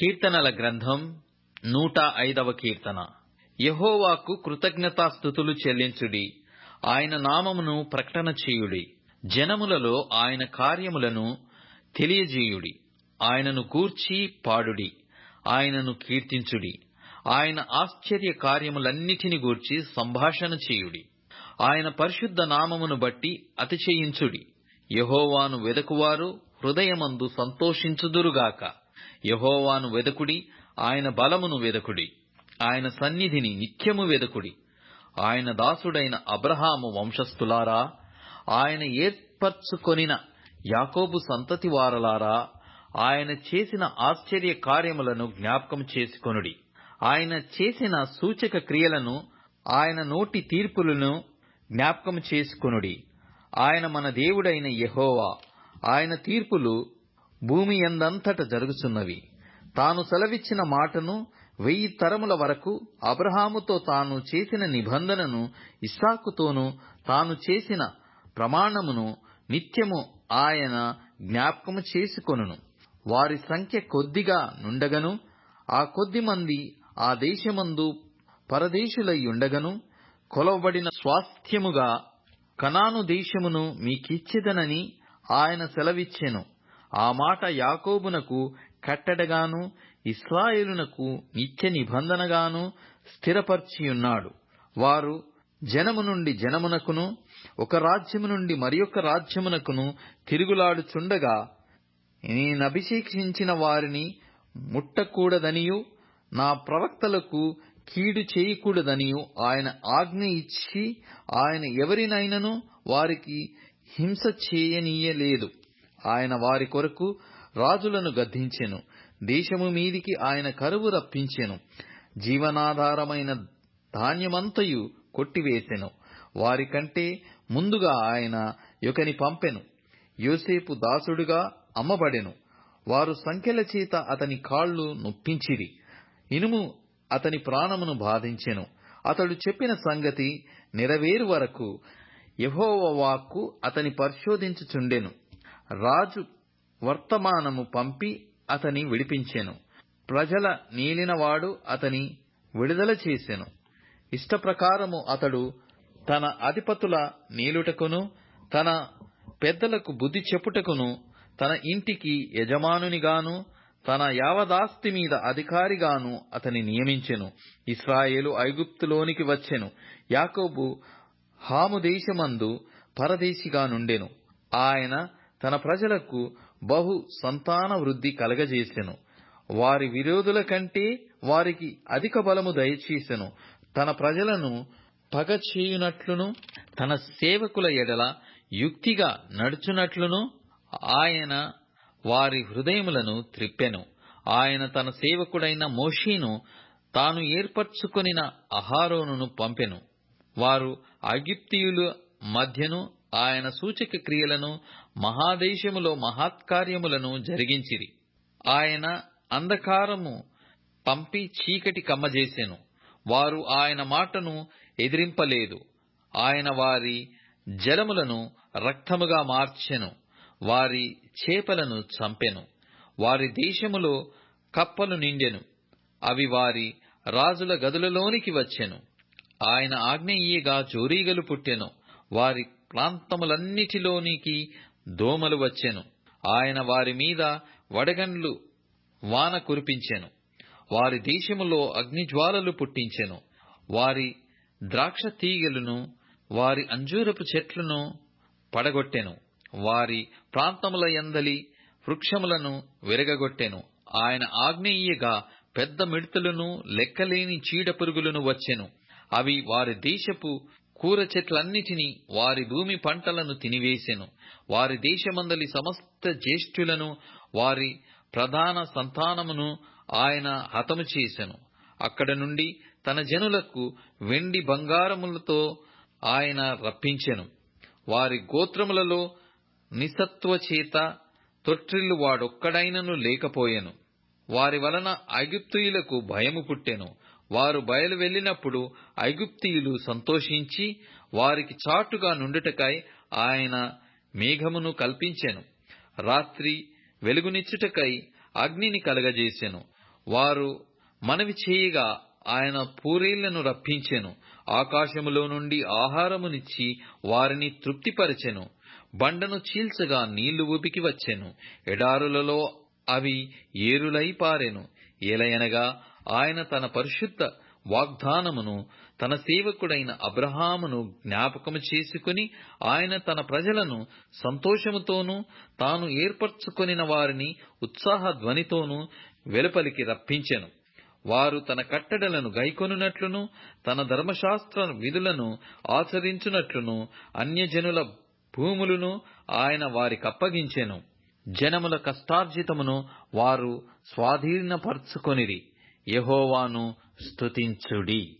కీర్తనల గ్రంథం 105వ కీర్తన. యెహోవాకు కృతజ్ఞతాస్తుతులు చెల్లించుడి, ఆయన నామమును ప్రకటన చేయుడి. జనములలో ఆయన కార్యములను తెలియజేయుడి. ఆయనను గూర్చి పాడుడి, ఆయనను కీర్తించుడి. ఆయన ఆశ్చర్య కార్యములన్నిటిని గూర్చి సంభాషణ చేయుడి. ఆయన పరిశుద్ధ నామమును బట్టి అతిశయించుడి. యెహోవాను వెదకువారు హృదయమందు సంతోషించుదురుగాక. యెహోవాను వెదకుడి, ఆయన బలమును వెదకుడి. ఆయన సన్నిధిని నిత్యము వెదకుడి. ఆయన దాసుడైన అబ్రహాము వంశస్థులారా, ఆయన ఏర్పరచుకొనిన యాకోబు సంతతి వారలారా, ఆయన చేసిన ఆశ్చర్య కార్యములను జ్ఞాపకం చేసుకొనుడి. ఆయన చేసిన సూచక క్రియలను, ఆయన నోటి తీర్పులను జ్ఞాపకం చేసుకొనుడి. ఆయన మన దేవుడైన యెహోవా. ఆయన తీర్పులు భూమి యందంతట జరుగుచున్నవి. తాను సెలవిచ్చిన మాటను 1000 తరముల వరకు, అబ్రహాముతో తాను చేసిన నిబంధనను, ఇస్సాకుతోనూ తాను చేసిన ప్రమాణమును నిత్యము ఆయన జ్ఞాపకము చేసుకొనును. వారి సంఖ్య కొద్దిగా నుండగను, ఆ కొద్ది మంది ఆ దేశమందు పరదేశులయ్యుండగను, కొలవబడిన స్వాస్థ్యముగా కనాను దేశమును మీకిచ్చెదనని ఆయన సెలవిచ్చెను. ఆ మాట యాకోబునకు కట్టడగాను, ఇశ్రాయేలునకు నిత్య నిబంధనగాను స్థిరపరచియున్నాడు. వారు జనము నుండి జనమునకును, ఒక రాజ్యము నుండి మరియొక రాజ్యమునకును తిరుగులాడుచుండగా, నేనభిషేకించిన వారిని ముట్టకూడదనియూ, నా ప్రవక్తలకు కీడు చేయకూడదనియూ ఆయన ఆజ్ఞ ఇచ్చి, ఆయన ఎవరినైనను వారికి హింస చేయనీయలేదు. ఆయన వారి కొరకు రాజులను గద్దించెను. దేశము మీదికి ఆయన కరువు రప్పించెను. జీవనాధారమైన ధాన్యమంతయు కొట్టివేసెను. వారికంటే ముందుగా ఆయన యొకని పంపెను. యోసేపు దాసుడుగా అమ్మబడెను. వారు సంకెల చేత అతని కాళ్ళు నొప్పించిరి. ఇనుము అతని ప్రాణమును బాధించెను. అతడు చెప్పిన సంగతి నెరవేరు వరకు యెహోవా వాక్కు అతని పరిశోధించుచుండెను. రాజు వర్తమానము పంపి అతని విడిపించెను. ప్రజల నేలినవాడు అతని విడుదల చేసెను. ఇష్టప్రకారము అతడు తన అధిపతుల నేలుటకును, తన పెద్దలకు బుద్ధి చెప్పుటకును, తన ఇంటికి యజమానునిగాను, తన యావదాస్తి మీద అధికారిగాను అతని నియమించెను. ఇశ్రాయేలు ఐగుప్తులోనికి వచ్చెను. యాకోబు హాము దేశమందు పరదేశిగా నుండెను. ఆయన తన ప్రజలకు బహు సంతాన వృద్ధి కలగజేసెను. వారి విరోధుల కంటే వారికి అధిక బలము దయచేసెను. తన ప్రజలను పగచేయునట్లును, తన సేవకుల ఎడల యుక్తిగా నడుచునట్లును ఆయన వారి హృదయములను త్రిప్పెను. ఆయన తన సేవకుడైన మోషేను, తాను ఏర్పరచుకొనిన అహరోనును పంపెను. వారు ఐగుప్తీయుల మధ్యను ఆయన సూచక క్రియలను, మహాదేశములో మహత్కార్యములను జరిగించిరి. ఆయన అంధకారము పంపి చీకటి కమ్మజేసెను. వారు ఆయన మాటను ఎదిరింపలేదు. ఆయన వారి జలములను రక్తముగా మార్చెను. వారి చేపలను చంపెను. వారి దేశములో కప్పలు నిండెను. అవి వారి రాజుల గదులలోనికి వచ్చెను. ఆయన ఆజ్ఞ ఇయ్యగా జోరీగలు పుట్టెను. వారి ప్రాంతములన్నిటిలోనికి దోమలు వచ్చెను. ఆయన వారి మీద వడగండ్లు వాన కురిపించెను. వారి దేశములో అగ్నిజ్వాలలు పుట్టించెను. వారి ద్రాక్ష తీగలను, వారి అంజూరపు చెట్లను పడగొట్టెను. వారి ప్రాంతముల యందలి వృక్షములను విరగగొట్టెను. ఆయన ఆజ్ఞ ఇయ్యగా పెద్ద మిడతలను, లెక్కలేని చీడపురుగులను వచ్చెను. అవి వారి దేశపు కూర చెట్లన్నిటినీ, వారి భూమి పంటలను తినివేసెను. వారి దేశమందలి సమస్త జ్యేష్ఠులను, వారి ప్రధాన సంతానమును ఆయన హతము చేసెను. అక్కడ నుండి తన జనులకు వెండి బంగారములతో ఆయన రప్పించెను. వారి గోత్రములలో నిస్సత్వ చేత తొట్రిల్లు వాడొక్కడైనను లేకపోయెను. వారి వలన ఐగుప్తీయులకు భయము పుట్టెను. వారు బయలు వెళ్ళినప్పుడు ఐగుప్తీయులు సంతోషించి, వారికి చాటుగా నుండుటకై ఆయన మేఘమును కల్పించెను. రాత్రి వెలుగునిచ్చుటకై అగ్నిని కలగజేసెను. వారు మనవి చేయగా ఆయన పూరేళ్లను రప్పించెను. ఆకాశములో నుండి ఆహారమునిచ్చి వారిని తృప్తిపరచెను. బండను చీల్చగా నీళ్లు ఉబికి వచ్చెను. ఎడారులలో అవి ఏరులై పారెను. ఏలయనగా ఆయన తన పరిశుద్ధ వాగ్దానమును తన సేవకుడైన అబ్రహామును జ్ఞాపకము చేసుకుని, ఆయన తన ప్రజలను సంతోషముతోనూ తాను ఏర్పరచుకొనిన వారిని ఉత్సాహ ధ్వనితోనూ వెలుపలికి రప్పించెను. వారు తన కట్టడలను గైకొనున్నట్లును తన ధర్మశాస్త్ర విధులను ఆచరించునట్లును అన్యజనుల భూములను ఆయన వారికప్పగించెను. జనముల కష్టార్జితమును వారు స్వాధీనపరచుకొనిరి. యెహోవాను స్తుతించుడి.